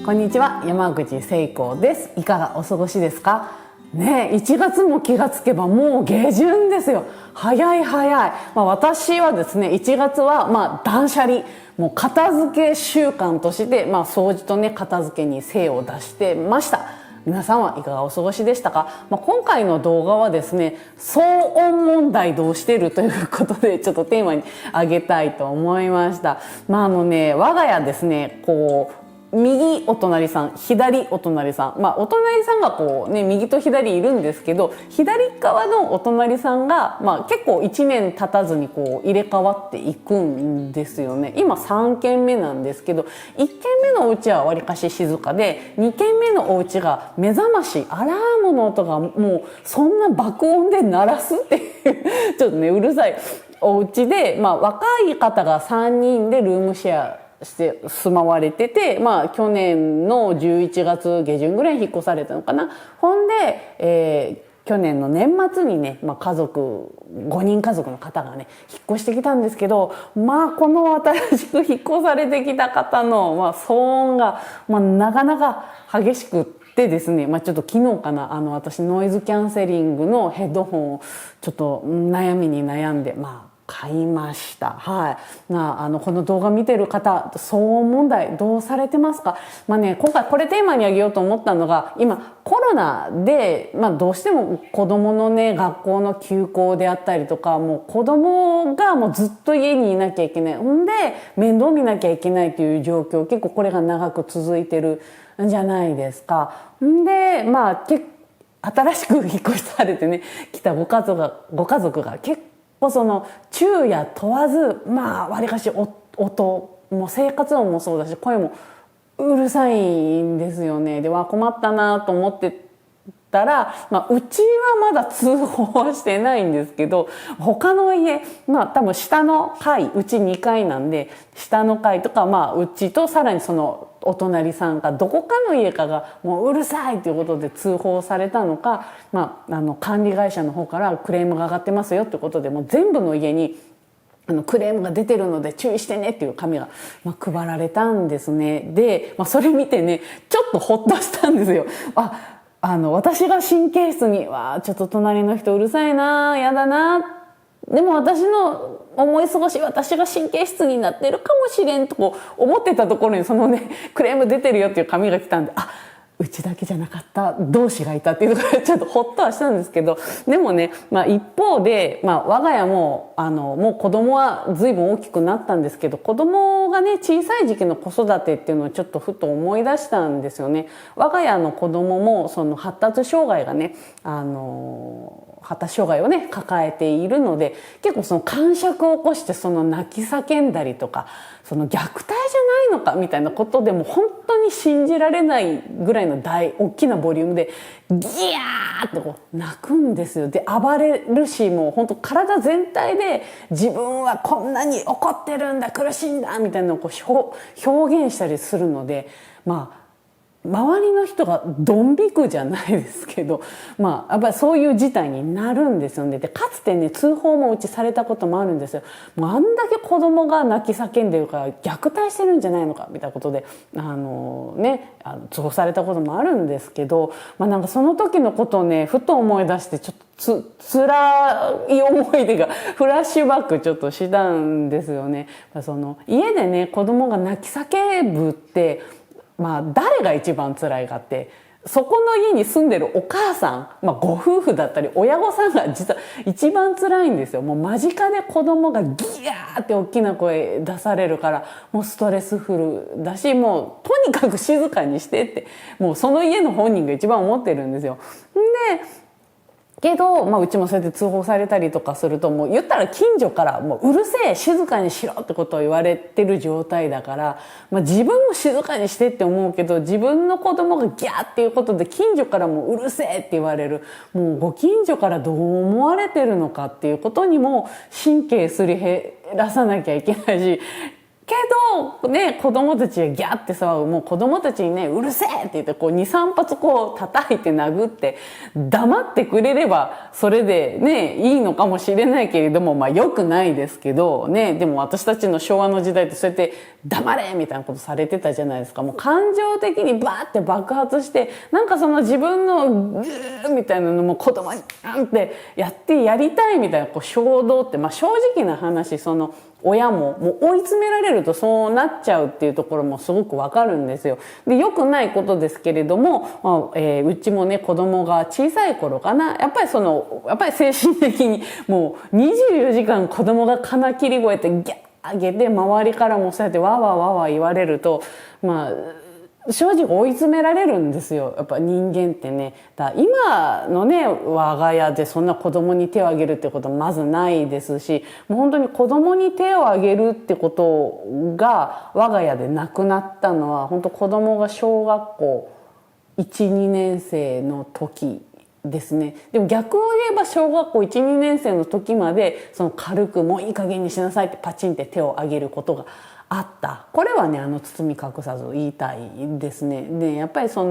こんにちは、山口聖子です。いかがお過ごしですかね。1月も気がつけばもう下旬ですよ。早い早い。私はですね、1月は断捨離、もう片付け習慣として、掃除とね、片付けに精を出してました。皆さんはいかがお過ごしでしたか？今回の動画はですね、騒音問題どうしてるということでちょっとテーマに挙げたいと思いました。我が家ですね、右お隣さん、左お隣さん、お隣さんが右と左いるんですけど、左側のお隣さんが、結構1年経たずに入れ替わっていくんですよね。今3軒目なんですけど、1軒目のお家はわりかし静かで、2軒目のお家が目覚まし、アラームの音がもうそんな爆音で鳴らすっていうちょっとね、うるさいお家で、若い方が3人でルームシェアして住まわれてて、去年の11月下旬ぐらいに引っ越されたのかな。ほんで、去年の年末にね、家族5人家族の方がね引っ越してきたんですけど、この新しく引っ越されてきた方の、騒音が、なかなか激しくってですね、ちょっと昨日かな、私ノイズキャンセリングのヘッドホンをちょっと悩みに悩んで買いました。はい。この動画見てる方、騒音問題どうされてますか？今回これテーマにあげようと思ったのが、今コロナで、どうしても子供のね、学校の休校であったりとか、もう子供がもうずっと家にいなきゃいけない。んで、面倒見なきゃいけないという状況、結構これが長く続いてるんじゃないですか。んで、新しく引っ越しされてね、来たご家族が結構その昼夜問わずわりかし音も生活音もそうだし声もうるさいんですよね。で困ったなと思ってたら、うちはまだ通報はしてないんですけど、他の家多分下の階、うち2階なんで下の階とかうちとさらにそのお隣さんがどこかの家かがもううるさいということで通報されたのか、管理会社の方からクレームが上がってますよということで、もう全部の家にクレームが出てるので注意してねっていう紙が配られたんですね。で、それ見てね、ちょっとほっとしたんですよ。私が神経質にちょっと隣の人うるさいな、やだな、でも私の思い過ごし、私が神経質になってるかもしれんと思ってたところにそのね、クレーム出てるよっていう紙が来たんで、うちだけじゃなかった同志がいたっていうところでちょっとほっとはしたんですけど、でもね、一方で、我が家ももう子供は随分大きくなったんですけど、子供がね小さい時期の子育てっていうのをちょっとふと思い出したんですよね。我が家の子供もその発達障害がね、発達障害をね抱えているので、結構その癇癪を起こしてその泣き叫んだりとか、その虐待じゃないのかみたいなことでも本当に信じられないぐらいの大きなボリュームでギャーって泣くんですよ。で暴れるし、もう本当体全体で自分はこんなに怒ってるんだ、苦しいんだみたいなのを表現したりするので、周りの人がドン引くじゃないですけど、やっぱりそういう事態になるんですよね。でかつてね、通報もうちされたこともあるんですよ。もうあんだけ子供が泣き叫んでるから虐待してるんじゃないのかみたいなことで通報されたこともあるんですけど、なんかその時のことをねふと思い出して、ちょっと辛い思い出がフラッシュバックちょっとしたんですよね。その家でね子供が泣き叫ぶって誰が一番辛いかって、そこの家に住んでるお母さん、ご夫婦だったり親御さんが実は一番辛いんですよ。もう間近で子供がギャーって大きな声出されるから、もうストレスフルだし、もうとにかく静かにしてって、もうその家の本人が一番思ってるんですよ。でけど、うちもそうやって通報されたりとかすると、もう言ったら近所からもううるせえ、静かにしろってことを言われてる状態だから、自分も静かにしてって思うけど、自分の子供がギャーっていうことで近所からもううるせえって言われる、もうご近所からどう思われてるのかっていうことにも神経すり減らさなきゃいけないし、けどね、子供たちがギャーって騒ぐ、もう子供たちにね、うるせえって言って2、3発叩いて殴って黙ってくれればそれでねいいのかもしれないけれども、良くないですけどね。でも私たちの昭和の時代ってそうやって黙れみたいなことされてたじゃないですか。もう感情的にバーって爆発して、なんかその自分のグーみたいなのも子供になんてやりたいみたいな衝動って、正直な話、その親もう追い詰められるとそうなっちゃうっていうところもすごくわかるんですよ。で、良くないことですけれども、うちもね子供が小さい頃かな、やっぱり精神的にもう24時間子供が金切り声ってギャー上げて、周りからもそうやってわーわーわーわー言われると、正直追い詰められるんですよ。やっぱ人間ってね。今のね我が家でそんな子供に手を挙げるってことはまずないですし、もう本当に子供に手を挙げるってことが我が家でなくなったのは、本当子供が小学校1、2年生の時ですね。でも逆を言えば小学校1、2年生の時までその軽くもういい加減にしなさいってパチンって手を挙げることがあった。これはね包み隠さず言いたいですね。でやっぱりこ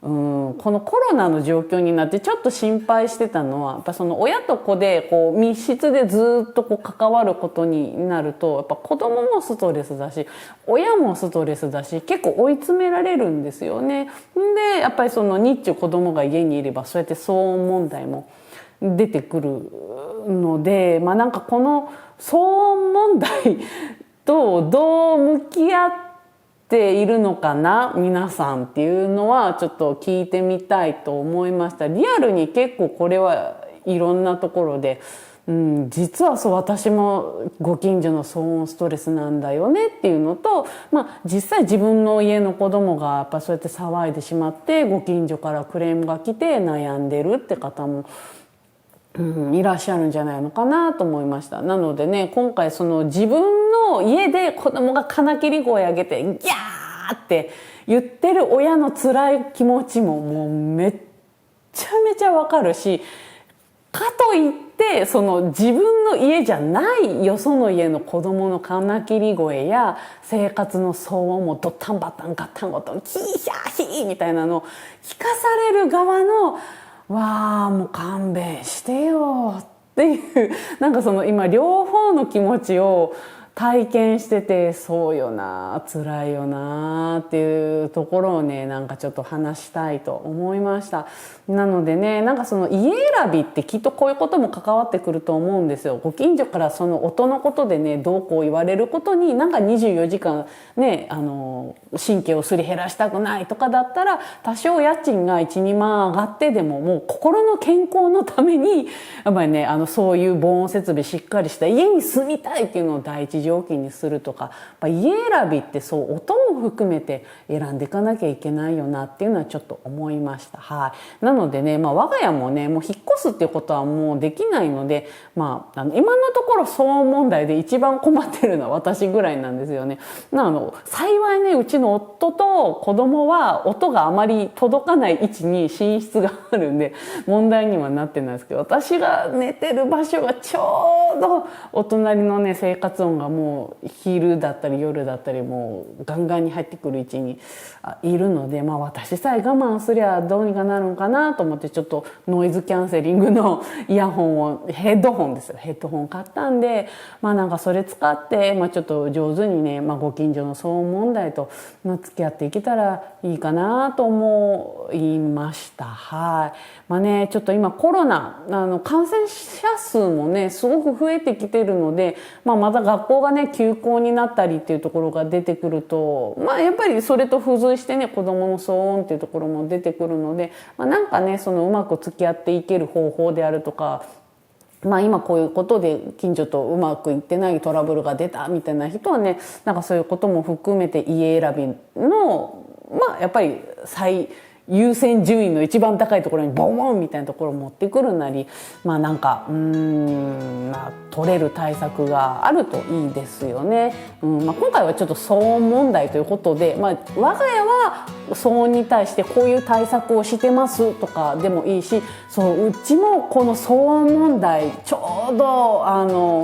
のコロナの状況になってちょっと心配してたのは、やっぱその親と子で密室でずっと関わることになると、やっぱ子供もストレスだし親もストレスだし、結構追い詰められるんですよね。でやっぱり日中子供が家にいればそうやって騒音問題も出てくるので、なんかこの騒音問題とどう向き合っているのかな皆さんっていうのはちょっと聞いてみたいと思いました。リアルに結構これはいろんなところで、実は私もご近所の騒音ストレスなんだよねっていうのと、実際自分の家の子供がやっぱそうやって騒いでしまってご近所からクレームが来て悩んでるって方もいらっしゃるんじゃないのかなと思いました。なのでね、今回自分の家で子供が金切り声上げてギャーって言ってる親の辛い気持ちももうめっちゃめちゃわかるし、かといって自分の家じゃないよその家の子供の金切り声や生活の騒音もドッタンバッタンガッタンゴトンキーヒャーヒーみたいなのを聞かされる側のわあもう勘弁してよっていう、なんか今両方の気持ちを体験してて、そうよな辛いよなっていうところをねなんかちょっと話したいと思いました。なのでね、なんか家選びってきっとこういうことも関わってくると思うんですよ。ご近所から音のことでねどうこう言われることになんか24時間ね神経をすり減らしたくないとかだったら、多少家賃が1、2万上がってでももう心の健康のためにやっぱりねそういう防音設備しっかりした家に住みたいっていうのを第一条件にするとか、やっぱ家選びって音も含めて選んでいかなきゃいけないよなっていうのはちょっと思いました。はい。なのでね、我が家もねもう引っ越すっていうことはもうできないので、今のところ騒音問題で一番困ってるのは私ぐらいなんですよね。幸いねうちの夫と子供は音があまり届かない位置に寝室があるんで問題にはなってないですけど、私が寝てる場所がちょうどお隣のね生活音がもう昼だったり夜だったりもうガンガンに入ってくる位置にいるので、私さえ我慢すりゃどうにかなるんかなと思ってちょっとノイズキャンセリングのイヤホンをヘッドホン買ったんで、なんかそれ使って、ちょっと上手にね、ご近所の騒音問題と付き合っていけたらいいかなと思いました。はい。ちょっと今コロナ感染者数もねすごく増えてきてるので、また学校がね休校になったりっていうところが出てくると、やっぱりそれと付随してね子どもの騒音っていうところも出てくるので、なんかねうまく付き合っていける方法であるとか、今こういうことで近所とうまくいってないトラブルが出たみたいな人はね、なんかそういうことも含めて家選びのやっぱり優先順位の一番高いところにボンボンみたいなところを持ってくるなり、なんか取れる対策があるといいですよね。今回はちょっと騒音問題ということで、我が家は騒音に対してこういう対策をしてますとかでもいいし、うちもこの騒音問題ちょうど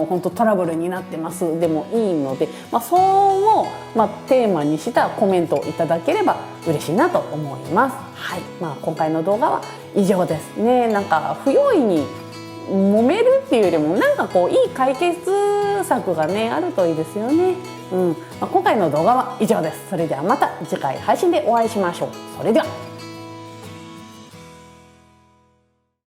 本当トラブルになってますでもいいので、騒音を、テーマにしたコメントをいただければ嬉しいなと思います。はい、今回の動画は以上ですね。なんか不用意に揉めるっていうよりも、なんかいい解決策がねあるといいですよね。今回の動画は以上です。それではまた次回配信でお会いしましょう。それでは。